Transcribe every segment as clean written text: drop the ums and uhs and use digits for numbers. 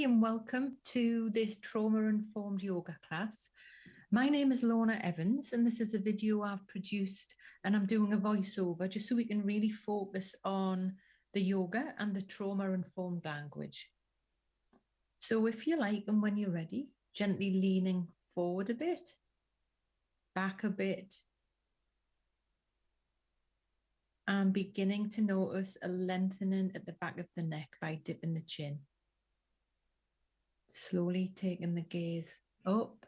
and welcome to this trauma-informed yoga class. My name is Lorna Evans, and this is a video I've produced, and I'm doing a voiceover just so we can really focus on the yoga and the trauma-informed language. So if you like, and when you're ready, gently leaning forward a bit, back a bit, and beginning to notice a lengthening at the back of the neck by dipping the chin. Slowly taking the gaze up,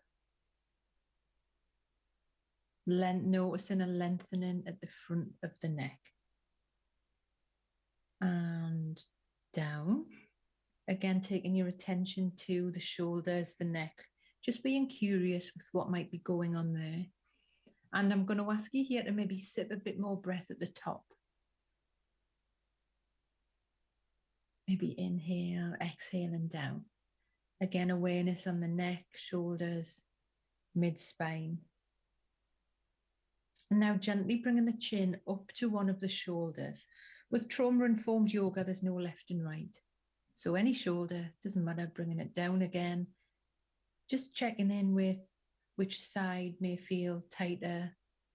noticing a lengthening at the front of the neck. And down. Again, taking your attention to the shoulders, the neck, just being curious with what might be going on there. And I'm going to ask you here to maybe sip a bit more breath at the top. Maybe inhale, exhale, and down. Again, awareness on the neck, shoulders, mid-spine. And now gently bringing the chin up to one of the shoulders. With trauma-informed yoga, there's no left and right. So any shoulder, doesn't matter, bringing it down again. Just checking in with which side may feel tighter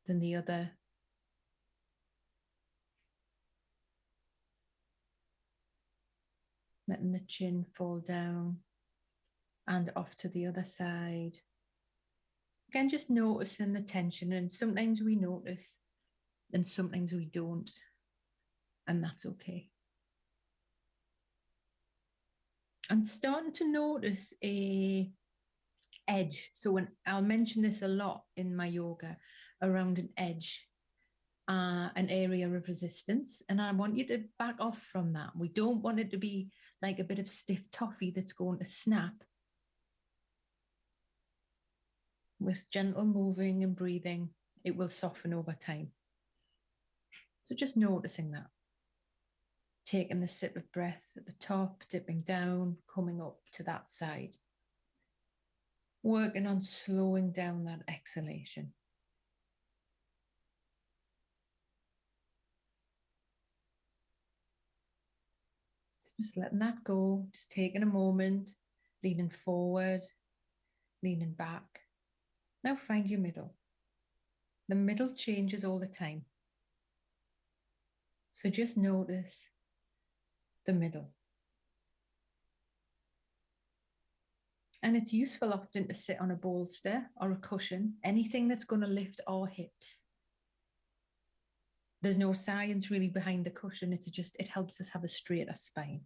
than the other. Letting the chin fall down and off to the other side. Again, just noticing the tension, and sometimes we notice and sometimes we don't, and that's okay. I'm starting to notice a edge. So I'll mention this a lot in my yoga around an edge, an area of resistance. And I want you to back off from that. We don't want it to be like a bit of stiff toffee that's going to snap. With gentle moving and breathing, it will soften over time. So just noticing that. Taking the sip of breath at the top, dipping down, coming up to that side. Working on slowing down that exhalation. So just letting that go, just taking a moment, leaning forward, leaning back. Now find your middle. The middle changes all the time. So just notice the middle. And it's useful often to sit on a bolster or a cushion, anything that's going to lift our hips. There's no science really behind the cushion. It's just, it helps us have a straighter spine.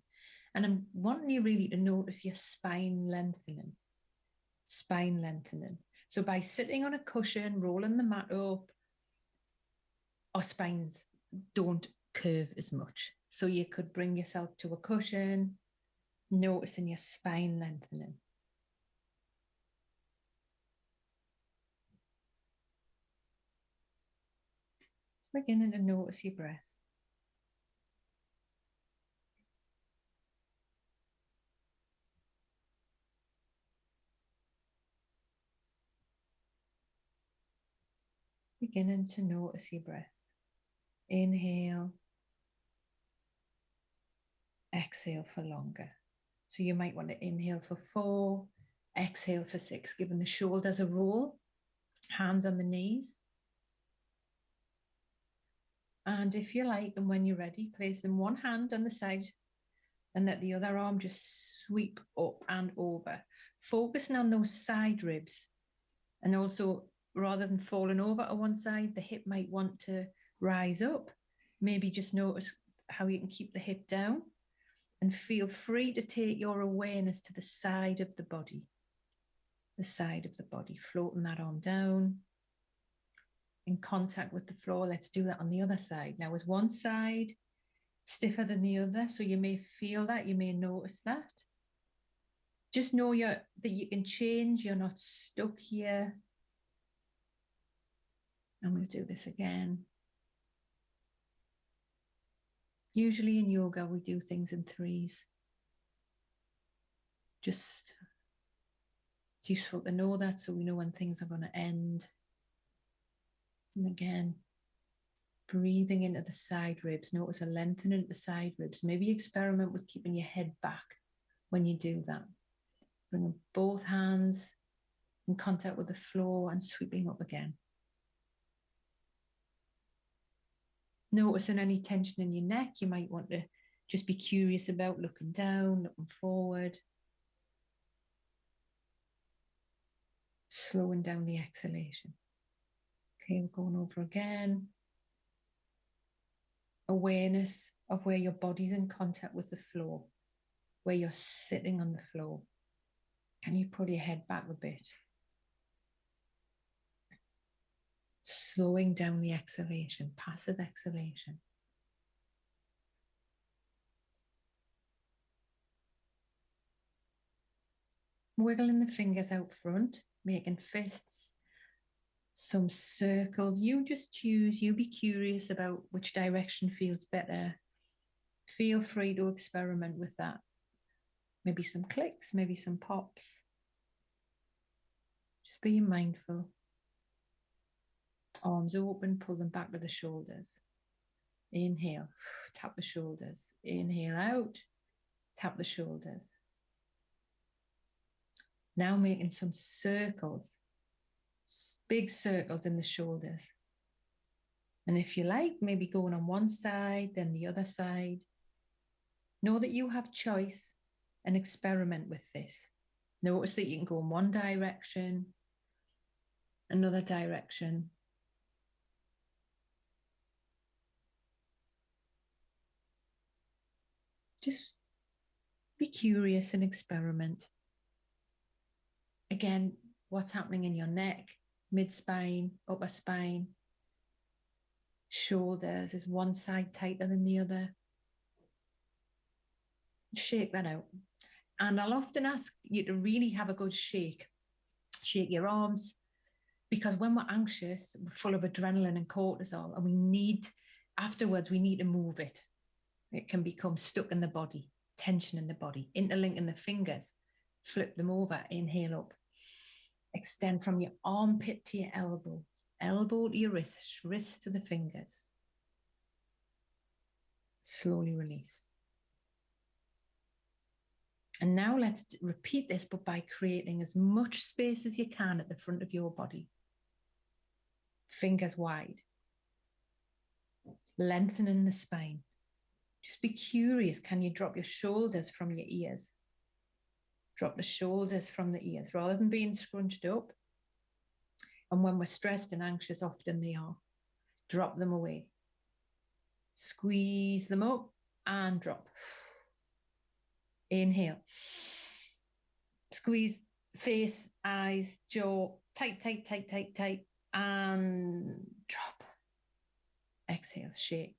And I'm wanting you really to notice your spine lengthening. Spine lengthening. So by sitting on a cushion, rolling the mat up, our spines don't curve as much. So you could bring yourself to a cushion, noticing your spine lengthening. Just beginning to notice your breath. Beginning to notice your breath. Inhale. Exhale for longer. So you might want to inhale for 4, exhale for 6, giving the shoulders a roll, hands on the knees. And if you like, and when you're ready, placing one hand on the side and let the other arm just sweep up and over, focusing on those side ribs. And also, rather than falling over to one side, the hip might want to rise up. Maybe just notice how you can keep the hip down. And feel free to take your awareness to the side of the body. The side of the body, floating that arm down. In contact with the floor, let's do that on the other side. Now, is one side stiffer than the other? So you may feel that, you may notice that. Just know that you can change, you're not stuck here. And we'll do this again. Usually in yoga, we do things in 3s. Just, it's useful to know that so we know when things are going to end. And again, breathing into the side ribs. Notice a lengthening at the side ribs. Maybe experiment with keeping your head back when you do that. Bringing both hands in contact with the floor and sweeping up again. Noticing any tension in your neck, you might want to just be curious about looking down, looking forward. Slowing down the exhalation. Okay, we're going over again. Awareness of where your body's in contact with the floor, where you're sitting on the floor. Can you pull your head back a bit? Slowing down the exhalation, passive exhalation. Wiggling the fingers out front, making fists, some circles. You just choose, you be curious about which direction feels better. Feel free to experiment with that. Maybe some clicks, maybe some pops. Just being mindful. Arms open, pull them back to the shoulders. Inhale, tap the shoulders. Inhale out, tap the shoulders. Now making some circles, big circles in the shoulders. And if you like, maybe going on one side, then the other side. Know that you have choice and experiment with this. Notice that you can go in one direction, another direction. Just be curious and experiment. Again, what's happening in your neck, mid-spine, upper spine, shoulders? Is one side tighter than the other? Shake that out. And I'll often ask you to really have a good shake. Shake your arms, because when we're anxious, we're full of adrenaline and cortisol, and we need to move it. It can become stuck in the body, tension in the body, interlinking the fingers, flip them over, inhale up. Extend from your armpit to your elbow, elbow to your wrist, wrist to the fingers. Slowly release. And now let's repeat this, but by creating as much space as you can at the front of your body. Fingers wide. Lengthening the spine. Just be curious. Can you drop your shoulders from your ears? Drop the shoulders from the ears rather than being scrunched up. And when we're stressed and anxious, often they are. Drop them away. Squeeze them up and drop. Inhale. Squeeze face, eyes, jaw, tight, tight, tight, tight, tight, and drop. Exhale, shake.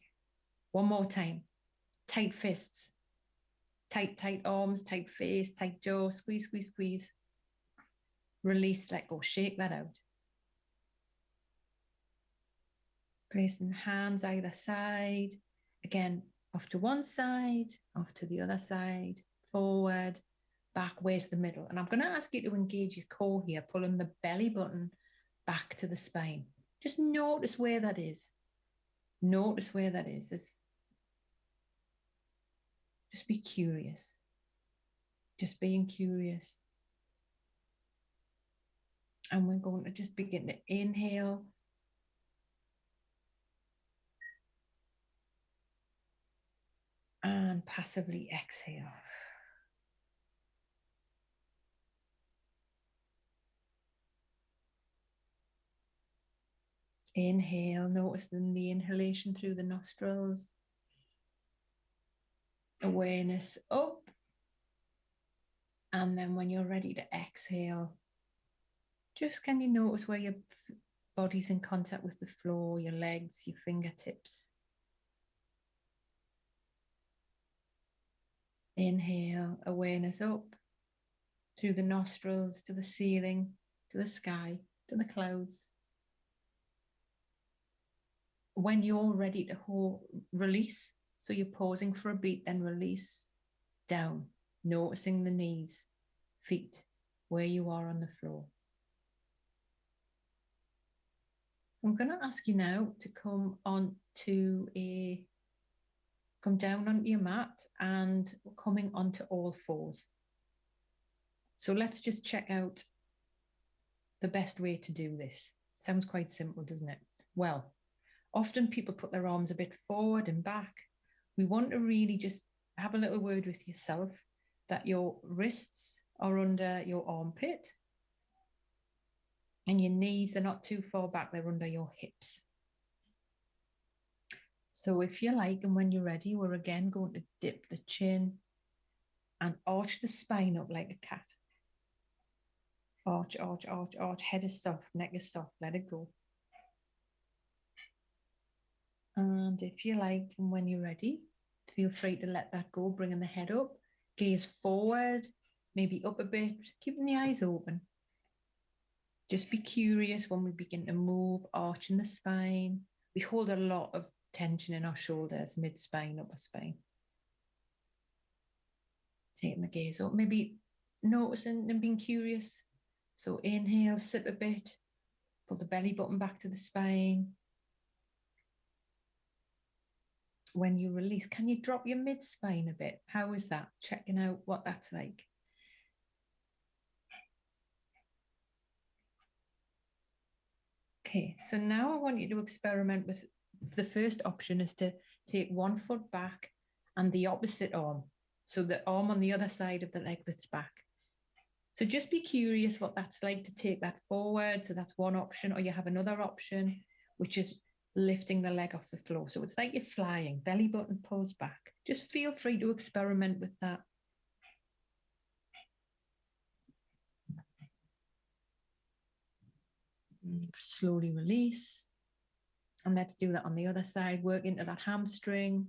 One more time. Tight fists. Tight, tight arms, tight face, tight jaw. Squeeze, squeeze, squeeze. Release, let go. Shake that out. Placing hands either side. Again, off to one side, off to the other side, forward, back. Where's the middle? And I'm going to ask you to engage your core here, pulling the belly button back to the spine. Just notice where that is. Notice where that is. Just be curious. Just being curious. And we're going to just begin to inhale. And passively exhale. Inhale, noticing the inhalation through the nostrils. Awareness up. And then when you're ready to exhale, just can you notice where your body's in contact with the floor, your legs, your fingertips. Inhale, awareness up through the nostrils, to the ceiling, to the sky, to the clouds. When you're ready to release, so you're pausing for a beat, then release down, noticing the knees, feet, where you are on the floor. So I'm going to ask you now to come down onto your mat and coming onto all fours. So let's just check out the best way to do this. Sounds quite simple, doesn't it? Well, often people put their arms a bit forward and back. We want to really just have a little word with yourself that your wrists are under your armpit and your knees, they're not too far back, they're under your hips. So if you like, and when you're ready, we're again going to dip the chin and arch the spine up like a cat. Arch, arch, arch, arch. Head is soft, neck is soft, let it go. And if you like, and when you're ready, feel free to let that go, bringing the head up, gaze forward, maybe up a bit, keeping the eyes open. Just be curious when we begin to move, arching the spine. We hold a lot of tension in our shoulders, mid-spine, upper spine. Taking the gaze up, maybe noticing and being curious. So inhale, sip a bit, pull the belly button back to the spine. When you release, can you drop your mid-spine a bit? How is that? Checking out what that's like. Okay, so now I want you to experiment with the first option is to take one foot back and the opposite arm. So the arm on the other side of the leg that's back. So just be curious what that's like to take that forward. So that's one option, or you have another option, which is lifting the leg off the floor. So it's like you're flying, belly button pulls back. Just feel free to experiment with that. Slowly release. And let's do that on the other side. Work into that hamstring.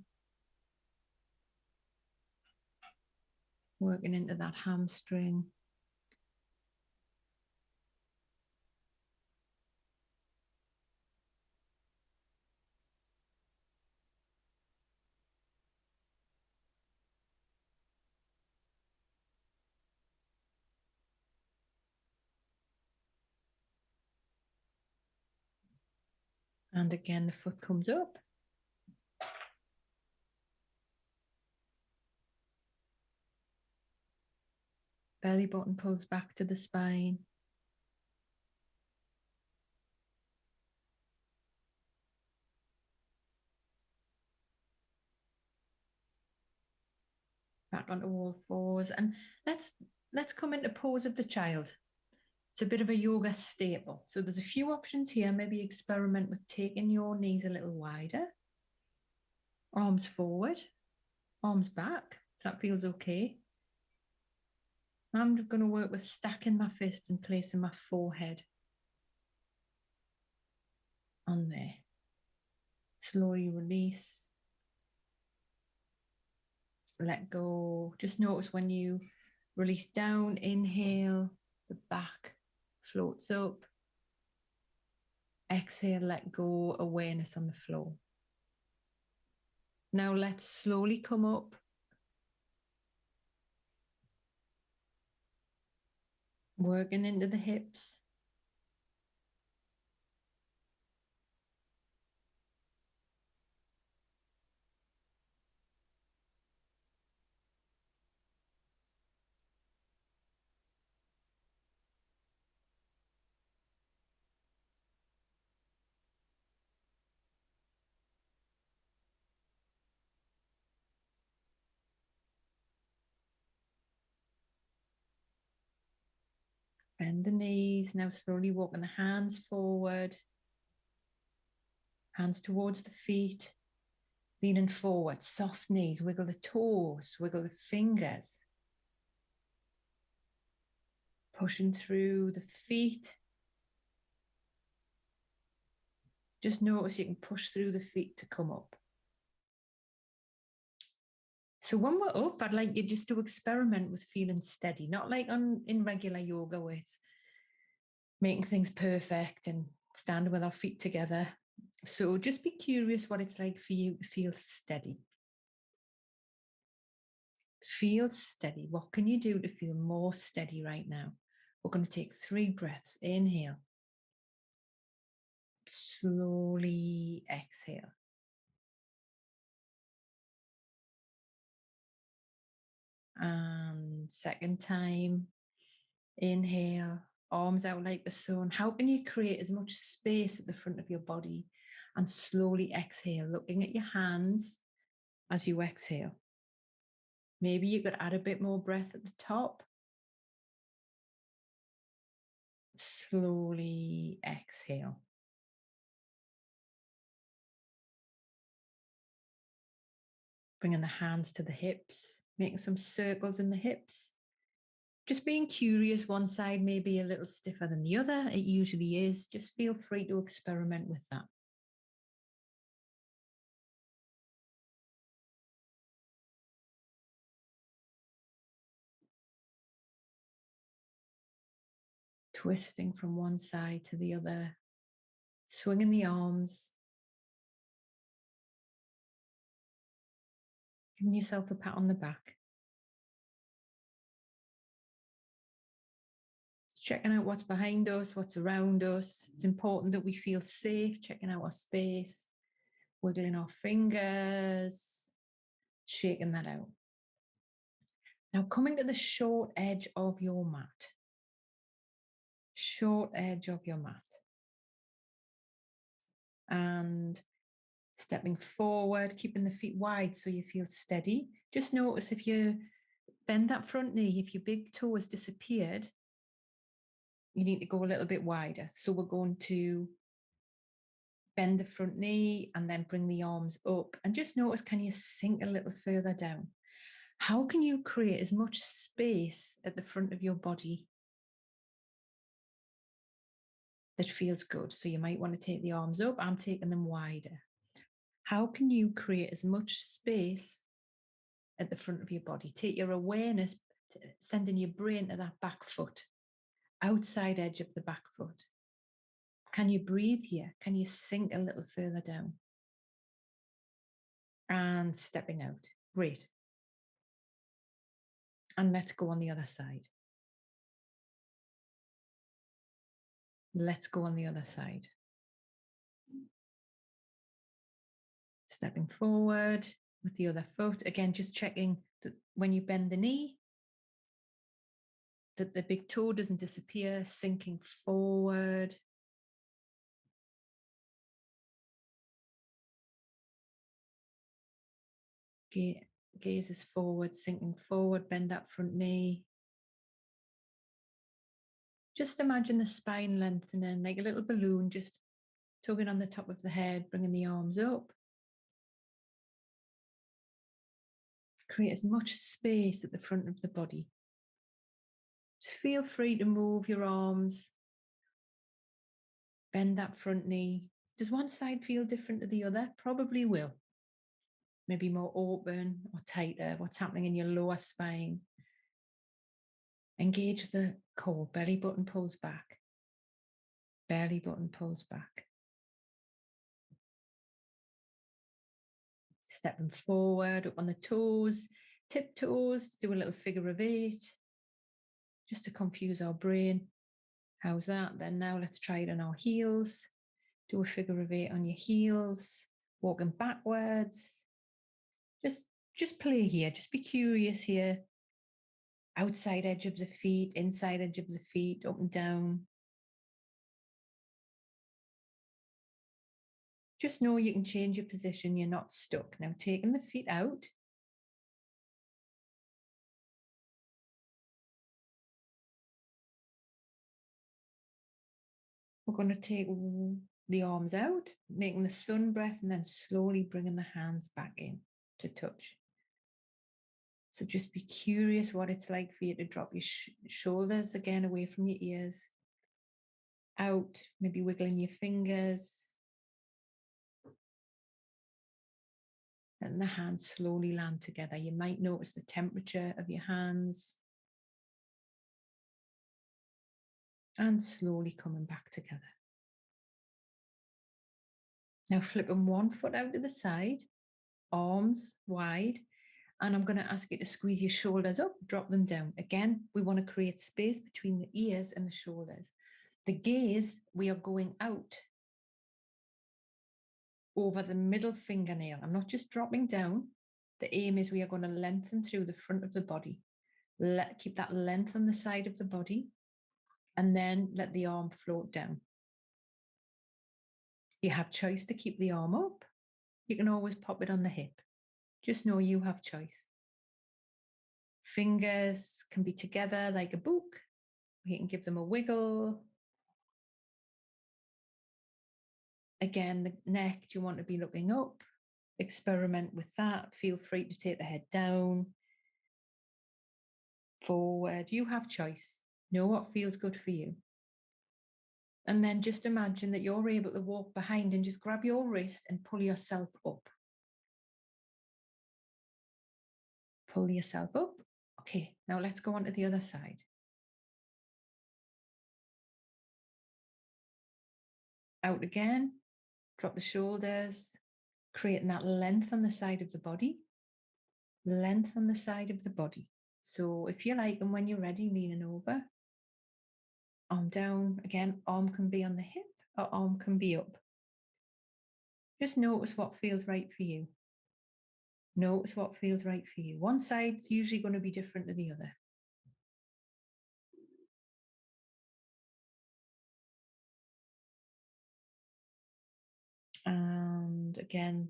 Working into that hamstring. And again, the foot comes up. Belly button pulls back to the spine. Back onto all fours. And let's come into pose of the child. It's a bit of a yoga staple. So there's a few options here. Maybe experiment with taking your knees a little wider. Arms forward, arms back. If that feels okay. I'm going to work with stacking my fists and placing my forehead on there. Slowly release. Let go. Just notice when you release down, inhale, the back floats up. Exhale, let go, awareness on the floor. Now let's slowly come up. Working into the hips. Bend the knees. Now slowly walking the hands forward. Hands towards the feet. Leaning forward, soft knees. Wiggle the toes, wiggle the fingers. Pushing through the feet. Just notice you can push through the feet to come up. So when we're up, I'd like you just to experiment with feeling steady, not like in regular yoga where it's making things perfect and standing with our feet together. So just be curious what it's like for you to feel steady. Feel steady. What can you do to feel more steady right now? We're going to take 3 breaths. Inhale. Slowly exhale. And second time. Inhale, arms out like the sun. How can you create as much space at the front of your body? And slowly exhale, looking at your hands as you exhale. Maybe you could add a bit more breath at the top. Slowly exhale. Bringing the hands to the hips, making some circles in the hips. Just being curious, one side may be a little stiffer than the other. It usually is. Just feel free to experiment with that. Twisting from one side to the other, swinging the arms, giving yourself a pat on the back. Checking out what's behind us, what's around us. It's important that we feel safe, checking out our space, wiggling our fingers, shaking that out. Now coming to the short edge of your mat. Short edge of your mat. And stepping forward, keeping the feet wide so you feel steady. Just notice if you bend that front knee, if your big toe has disappeared, you need to go a little bit wider. So we're going to bend the front knee and then bring the arms up. And just notice, can you sink a little further down? How can you create as much space at the front of your body that feels good? So you might want to take the arms up. I'm taking them wider. How can you create as much space at the front of your body? Take your awareness, sending your brain to that back foot, outside edge of the back foot. Can you breathe here? Can you sink a little further down? And stepping out. Great. And let's go on the other side. Let's go on the other side. Stepping forward with the other foot. Again, just checking that when you bend the knee, that the big toe doesn't disappear, sinking forward. Gaze is forward, sinking forward, bend that front knee. Just imagine the spine lengthening like a little balloon, just tugging on the top of the head, bringing the arms up. Create as much space at the front of the body. Just feel free to move your arms. Bend that front knee. Does one side feel different to the other? Probably will. Maybe more open or tighter. What's happening in your lower spine? Engage the core. Belly button pulls back. Belly button pulls back. Stepping forward, up on the toes, tiptoes, do a little figure of 8, just to confuse our brain. How's that? Then now let's try it on our heels. Do a figure of 8 on your heels, walking backwards. Just play here, just be curious here. Outside edge of the feet, inside edge of the feet, up and down. Just know you can change your position, you're not stuck. Now taking the feet out. We're going to take the arms out, making the sun breath, and then slowly bringing the hands back in to touch. So just be curious what it's like for you to drop your shoulders again away from your ears. Out, maybe wiggling your fingers. And the hands slowly land together. You might notice the temperature of your hands. And slowly coming back together. Now flipping one foot out to the side, arms wide, and I'm going to ask you to squeeze your shoulders up, drop them down. Again, we want to create space between the ears and the shoulders. The gaze, we are going out over the middle fingernail. I'm not just dropping down. The aim is we are going to lengthen through the front of the body. Keep that length on the side of the body. and then let the arm float down. You have choice to keep the arm up. You can always pop it on the hip. Just know you have choice. Fingers can be together like a book. You can give them a wiggle. Again, the neck, do you want to be looking up? Experiment with that. Feel free to take the head down, forward. You have choice. Know what feels good for you. And then just imagine that you're able to walk behind and just grab your wrist and pull yourself up. Pull yourself up. Okay, now let's go on to the other side. Out again, drop the shoulders, creating that length on the side of the body. Length on the side of the body. So if you like, and when you're ready, leaning over, arm down. Again, arm can be on the hip or arm can be up. Just notice what feels right for you. Notice what feels right for you. One side's usually going to be different to the other. And again,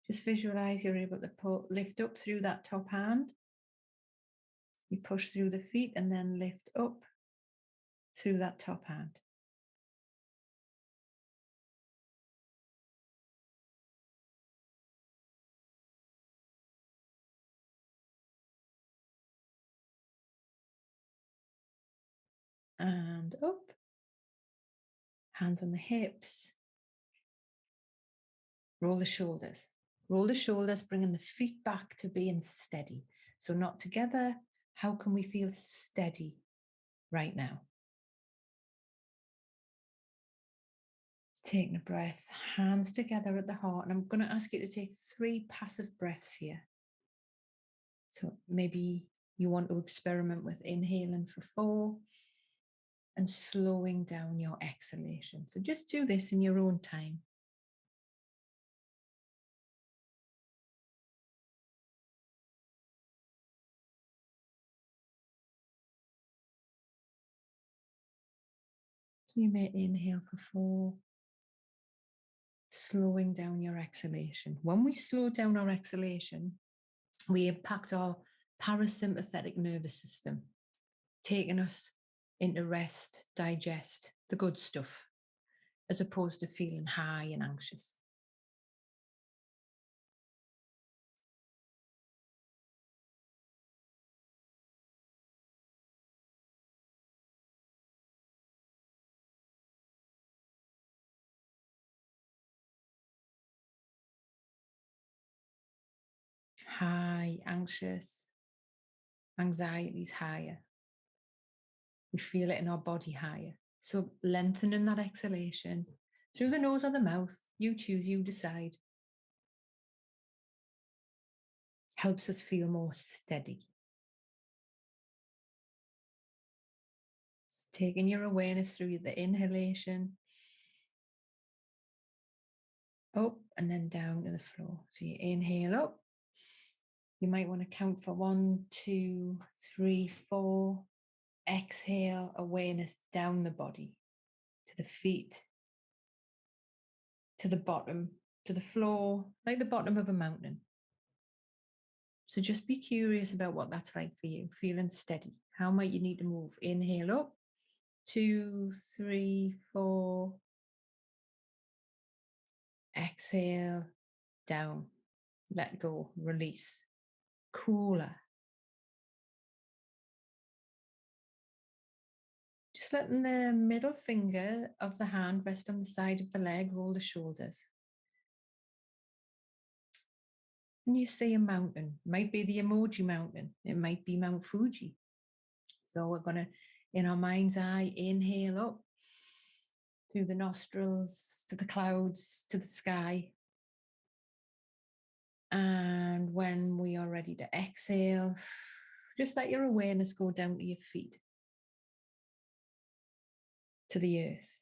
just visualize you're able to lift up through that top hand. You push through the feet and then lift up through that top hand. And up. Hands on the hips. Roll the shoulders. Roll the shoulders, bringing the feet back to being steady. So not together. How can we feel steady right now? Taking a breath, hands together at the heart. And I'm going to ask you to take 3 passive breaths here. So maybe you want to experiment with inhaling for 4 and slowing down your exhalation. So just do this in your own time. So you may inhale for 4, slowing down your exhalation. When we slow down our exhalation, we impact our parasympathetic nervous system, taking us into rest, digest, the good stuff, as opposed to feeling high and anxious. High, anxious, anxiety's higher. We feel it in our body higher. So lengthening that exhalation through the nose or the mouth, you choose, you decide, helps us feel more steady. Just taking your awareness through the inhalation, up and then down to the floor. So you inhale up. You might want to count for 1, 2, 3, 4. Exhale, awareness down the body, to the feet, to the bottom, to the floor, like the bottom of a mountain. So just be curious about what that's like for you, feeling steady. How might you need to move? Inhale up, 2, 3, 4. Exhale, down, let go, release. Cooler. Just letting the middle finger of the hand rest on the side of the leg, roll the shoulders. When you see a mountain, it might be the emoji mountain, it might be Mount Fuji. So we're going to, in our mind's eye, inhale up through the nostrils, to the clouds, to the sky. And when we are ready to exhale, just let your awareness go down to your feet, to the earth.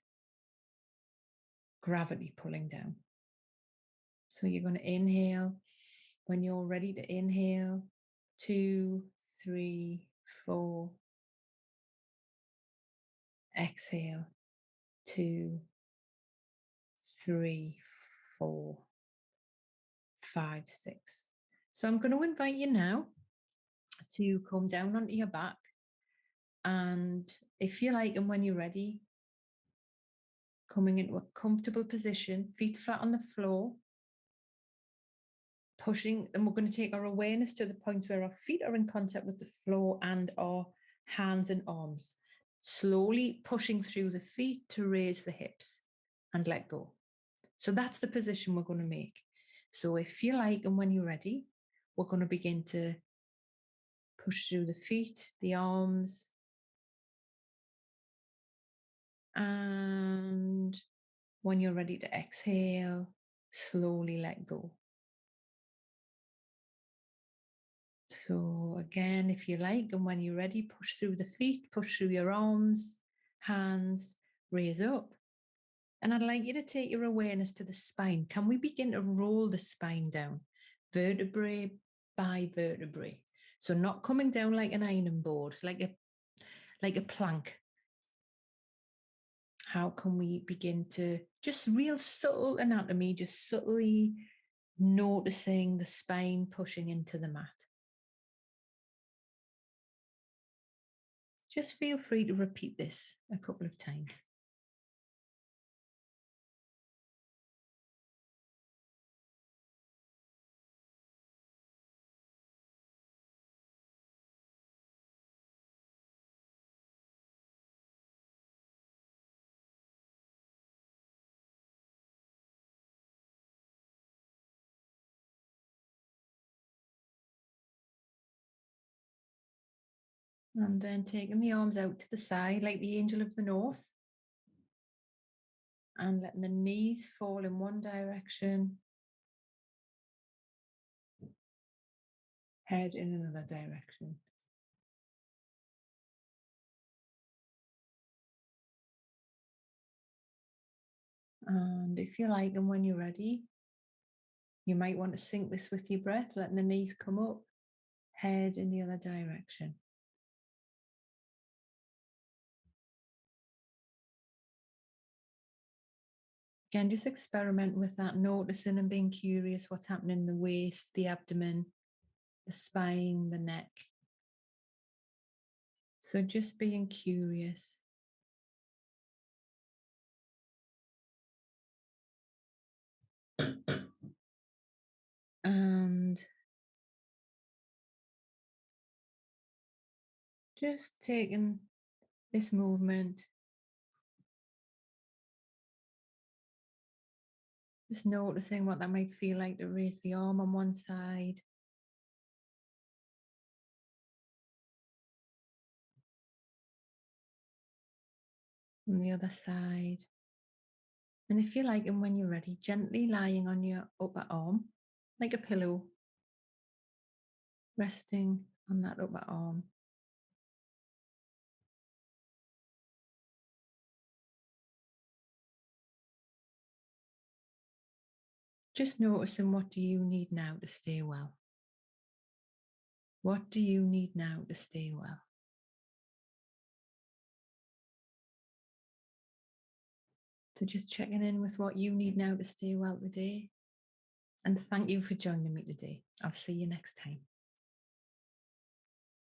Gravity pulling down. So you're going to inhale. When you're ready to inhale, 2, 3, 4. Exhale, 2, 3, 4, 5, 6. So I'm going to invite you now to come down onto your back. And if you like, and when you're ready, coming into a comfortable position, feet flat on the floor, pushing, and we're going to take our awareness to the point where our feet are in contact with the floor and our hands and arms. Slowly pushing through the feet to raise the hips and let go. So that's the position we're going to make. So if you like, and when you're ready, we're going to begin to push through the feet, the arms, and when you're ready to exhale, slowly let go. So again, if you like, and when you're ready, push through the feet, push through your arms, hands, raise up. And I'd like you to take your awareness to the spine. Can we begin to roll the spine down, vertebrae by vertebrae? So not coming down like an iron board, like a plank. How can we begin to just real subtle anatomy, just subtly noticing the spine pushing into the mat? Just feel free to repeat this a couple of times. And then taking the arms out to the side like the angel of the north. And letting the knees fall in one direction, head in another direction. And if you like, and when you're ready, you might want to sync this with your breath, letting the knees come up, head in the other direction. Again, just experiment with that, noticing and being curious what's happening in the waist, the abdomen, the spine, the neck. So just being curious. And just taking this movement, just noticing what that might feel like to raise the arm on one side. On the other side. And if you like, and when you're ready, gently lying on your upper arm, like a pillow, resting on that upper arm. Just noticing, what do you need now to stay well? What do you need now to stay well? So just checking in with what you need now to stay well today. And thank you for joining me today. I'll see you next time.